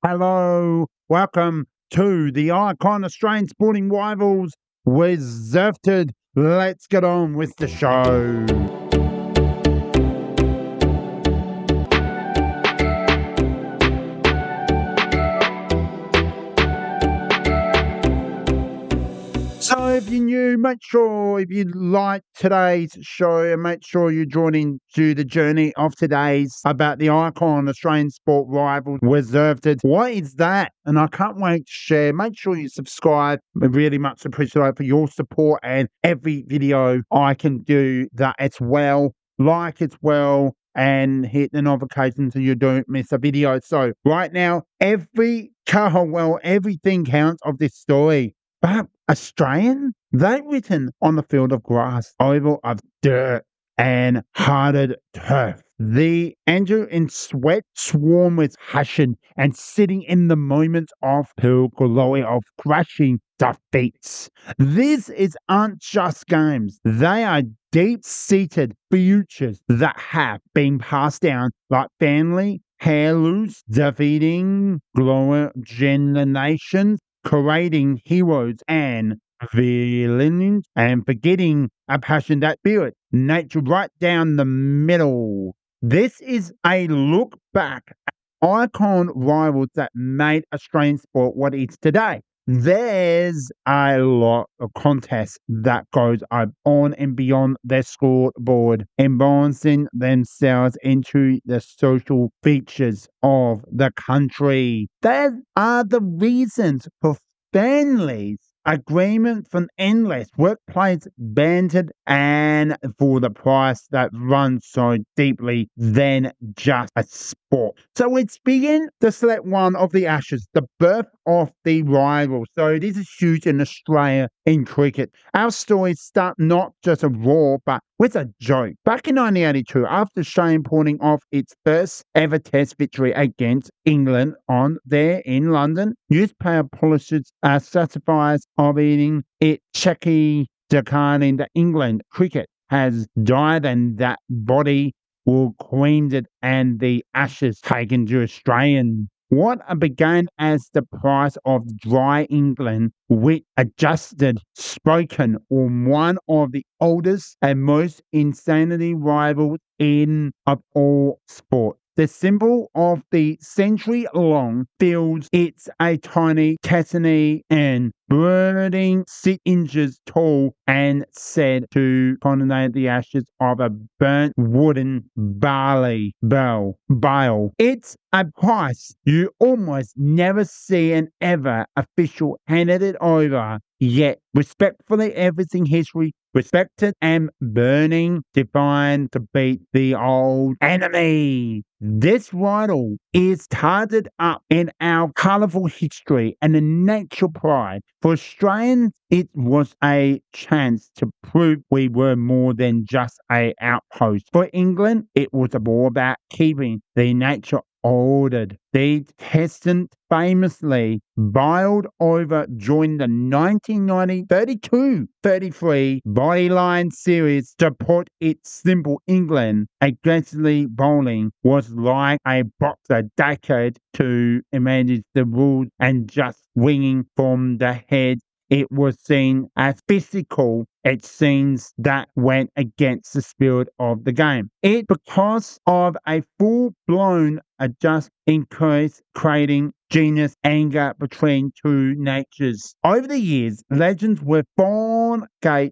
Hello, welcome to the Icon Australian Sporting Rivals Reserved. Let's get on with the show. So if you're new, make sure if you like today's show, make sure you join into the journey of today's about the Icon Australian Sport Rivals Reserved. What is that? And I can't wait to share. Make sure you subscribe. I really much appreciate for your support and every video I can do that as well. Like as well and hit the notification so you don't miss a video. So right now, everything counts of this story. But Australian, they written on the field of grass, oval of dirt, and hardened turf. The Andrew in sweat swarm with passion and sitting in the moments of pure glory of crushing defeats. These aren't just games. They are deep-seated futures that have been passed down like family heirlooms, defeating global generations, creating heroes and villains, and forgetting a passion that spirit, nature right down the middle. This is a look back at icon rivals that made Australian sport what it is today. There's a lot of contests that goes on and beyond their scoreboard, embarrassing themselves into the social features of the country. There are the reasons for families agreement from endless workplace bantered and for the price that runs so deeply than just a sport. So let's begin to select one of the Ashes, the birth of the rival. So this is huge in Australia in cricket. Our stories start not just a roar, but with a joke. Back in 1982, after Australia pulling off its first ever test victory against England there in London, newspaper publishers certifies of eating it checky declining that England cricket has died and that body will creamed it and the Ashes taken to Australian. What began as the price of dry England, with adjusted spoken on one of the oldest and most insanity rivals of all sport. The symbol of the century-long fields, it's a tiny Tessany and birding 6 inches tall and said to coordinate the ashes of a burnt wooden bale. It's a price you almost never see an ever official handed it over, yet respectfully everything history respected and burning, defined to beat the old enemy. This riddle is tied up in our colourful history and the natural pride. For Australians, it was a chance to prove we were more than just an outpost. For England, it was more about keeping the nature ordered. The Contestant famously biled over during the 1990 32-33 Bodyline series to put it simple. England aggressively bowling was like a boxer decade to manage the rules and just winging from the head. It was seen as physical. It seems that went against the spirit of the game. It, because of a full-blown adjust, increased creating genius anger between two natures. Over the years, legends were born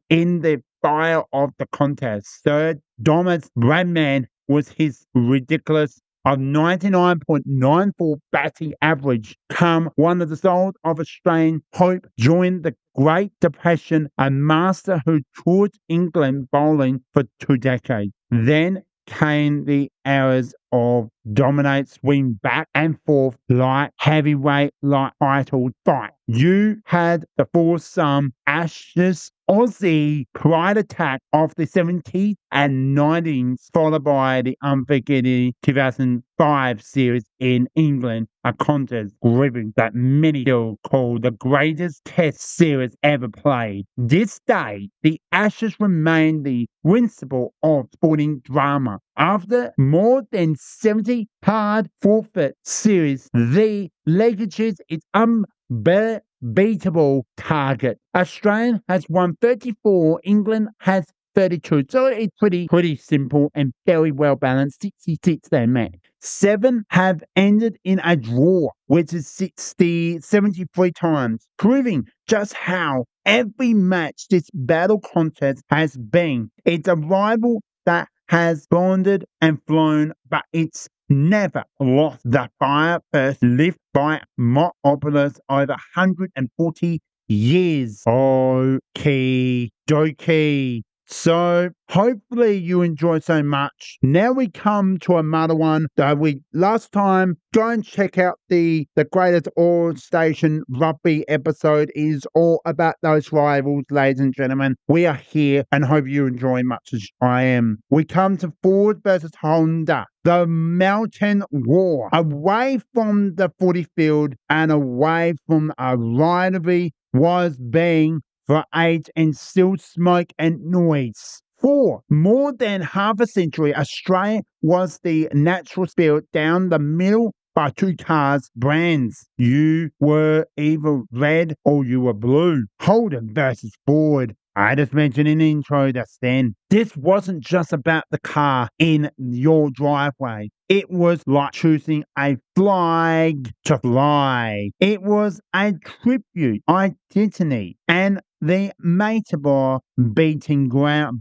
in the fire of the contest. Third, Thomas Bradman was his ridiculous of 99.94 batting average, come one of the souls of Australian hope during the Great Depression, a master who toured England bowling for 2 decades. Then came the hours of dominate, swing back and forth like heavyweight, like title fight. You had the foursome Ashes Aussie pride attack of the 70s and 90s, followed by the unforgettable 2005 series in England, a contest gripping that many still call the greatest test series ever played. This day, the Ashes remain the principle of sporting drama. After more than 70 hard-fought series, the legacy is unbeatable target. Australia has won 34, England has 32. So it's pretty simple and very well balanced. 66 there, man. 7 have ended in a draw, which is 73 times, proving just how every match this battle contest has been. It's a rival that has bonded and flown, but it's never lost the fire first lit by Monopolis over 140 years. Okie dokie. So hopefully you enjoy so much. Now we come to another one that we last time. Go and check out the greatest all station rugby episode. Is all about those rivals, ladies and gentlemen. We are here and hope you enjoy much as I am. We come to Ford versus Honda. The Mountain War. Away from the footy field and away from a rivalry was being for age and still smoke and noise. For more than half a century, Australia was the natural spirit down the middle by two cars brands. You were either red or you were blue. Holden versus Ford. I just mentioned in the intro just then, this wasn't just about the car in your driveway. It was like choosing a flag to fly. It was a tribute, identity, and the Matabor beating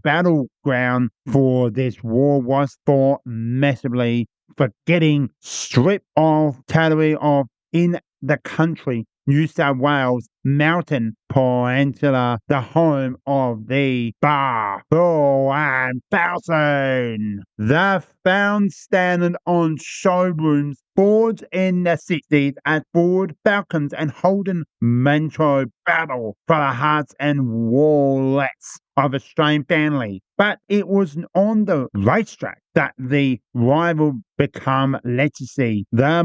battleground for this war was for massively forgetting strip of territory of in the country. New South Wales Mountain Peninsula, the home of the Buffalo and Falcon. The found standard on showrooms, Fords in the 60s as Ford, Falcons and Holden Metro battle for the hearts and wallets of Australian family. But it was on the racetrack that the rival become legacy. The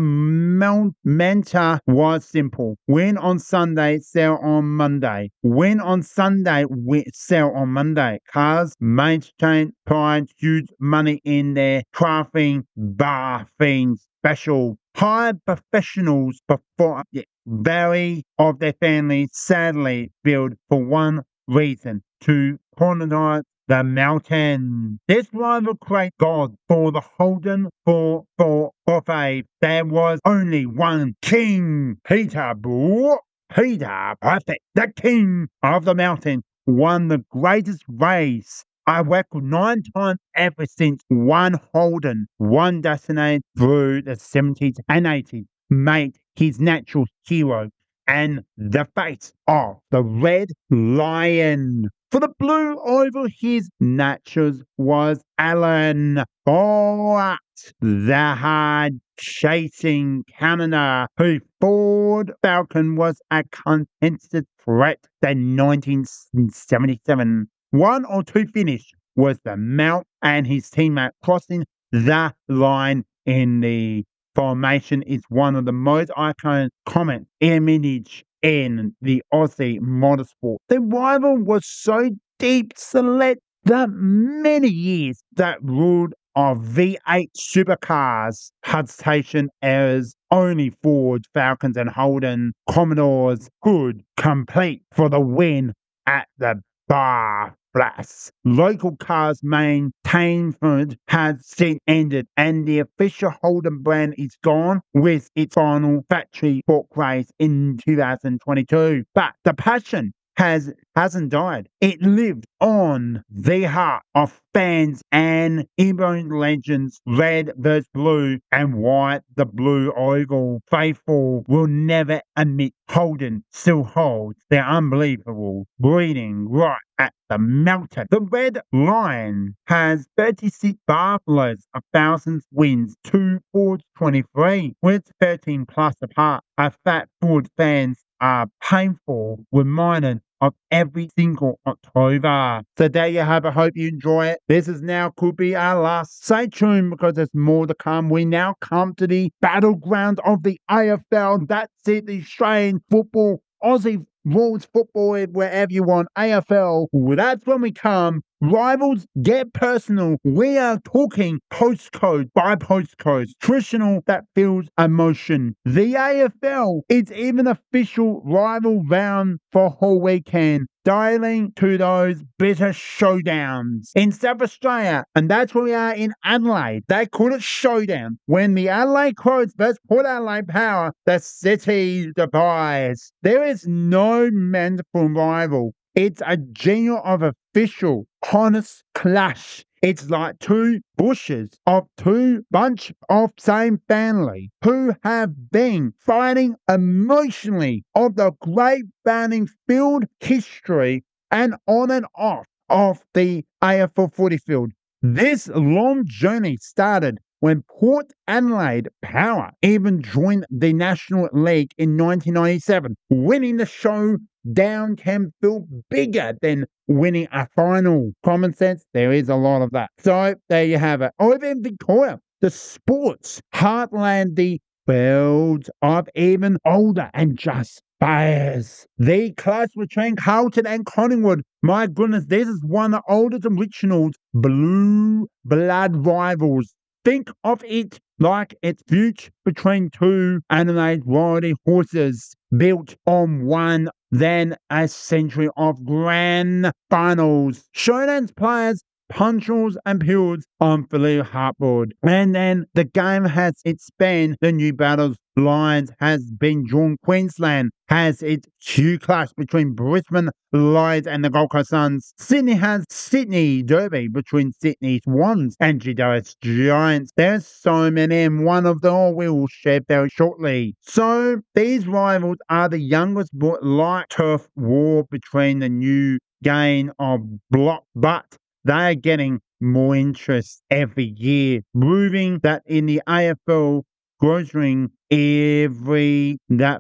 mantra was simple. Win on Sunday, sell on Monday. Win on Sunday, sell on Monday. Cars maintain pride, huge money in their crafting, barfing special. High professionals before very of their families sadly build for one reason, to colonize the mountain. This rival create God for the Holden for faith. There was only one king, Peter Perfect, the king of the mountain, won the greatest race. I reckon 9 times ever since one Holden, one designated through the 70s and 80s, made his natural hero and the face of the Red Lion. For the blue over his natures was Alan, but the hard chasing Canada, who Ford Falcon was a contested threat in 1977. 1 or 2 finish was the Mount and his teammate crossing the line in the formation is one of the most iconic comment image in the Aussie motorsport. The rival was so deep select that many years that ruled of V8 supercars, HUD station errors, only Ford, Falcons and Holden Commodores could complete for the win at the bar. Local cars maintainment has since ended and the official Holden brand is gone with its final factory fork race in 2022. But the passion hasn't died. It lived on the heart of fans and even legends. Red versus blue and white, the blue oval faithful will never admit Holden still holds their unbelievable breeding right at the mountain. The Red Lion has 36 buffaloes, 1,000 wins, 2 Fords 23, with 13 plus apart. A fat Ford fans are painful reminded of every single October. So there you have it. Hope you enjoy it. This is now could be our last. Stay tuned because there's more to come. We now come to the battleground of the AFL. That's it, the Australian football, Aussie rules football, wherever you want. AFL, well, that's when we come. Rivals get personal. We are talking postcode by postcode. Traditional that feels emotion. The AFL is even official rival round for whole weekend. Dialing to those bitter showdowns in South Australia, and that's where we are in Adelaide. They call it Showdown. When the Adelaide Crows versus Port Adelaide Power, the city divides. There is no mental rival. It's a genuine of official, honest clash. It's like two bushes of two bunch of same family who have been fighting emotionally of the great banning field history and on and off of the AFL footy field. This long journey started when Port Adelaide Power even joined the National League in 1997, winning the Showdown can feel bigger than winning a final. Common sense, there is a lot of that. So there you have it. Over in Victoria, the sports heartland, the fields of even older and just bias. The clash between Carlton and Collingwood. My goodness, this is one of the oldest original blue blood rivals. Think of it like it's feud between two Adelaide royalty horses built on one then a century of grand finals. Showdown's players, punctuals and pures on Philly Hartboard. And then the game has expanded the new battles. Lines has been drawn. Queensland has its huge clash between Brisbane Lions and the Gold Coast Suns. Sydney has Sydney Derby between Sydney Swans and GWS Giants. There's so many, and one of them all we will share very shortly. So these rivals are the youngest light turf war between the new game of block, but they are getting more interest every year, proving that in the AFL grocery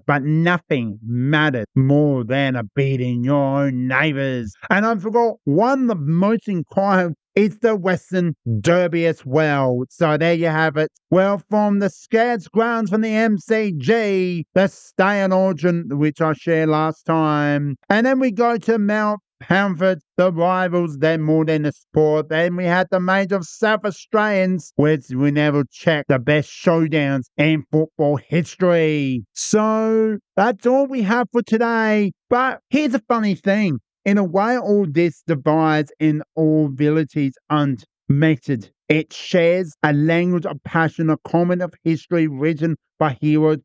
but nothing matters more than a beating your own neighbours. And I forgot one of the most inquired is the Western Derby as well. So there you have it. Well, from the Scads grounds from the MCG, the Stay in Origin, which I shared last time. And then we go to Mount Pamford, the rivals, then more than the sport. Then we had the major of South Australians, which we never checked the best showdowns in football history. So that's all we have for today. But here's a funny thing. In a way, all this divides in all villages unmeasured. It shares a language of passion, a comment of history written by heroes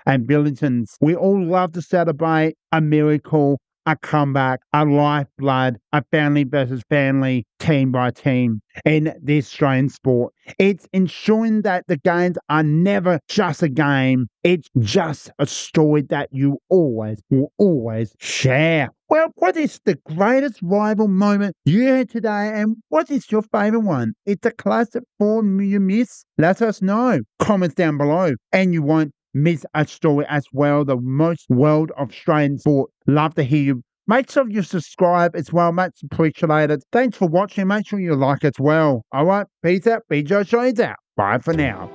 and villains. We all love to celebrate a miracle, a comeback, a lifeblood, a family versus family, team by team in this Australian sport. It's ensuring that the games are never just a game. It's just a story that you will always share. Well, what is the greatest rival moment you had today, and what is your favourite one? It's a classic form you miss? Let us know. Comments down below, and you won't miss a story as well. The most world of Australian sport. Love to hear you. Make sure you subscribe as well. Much appreciated. Thanks for watching. Make sure you like as well. All right. Peace out. BJ Shades out. Bye for now.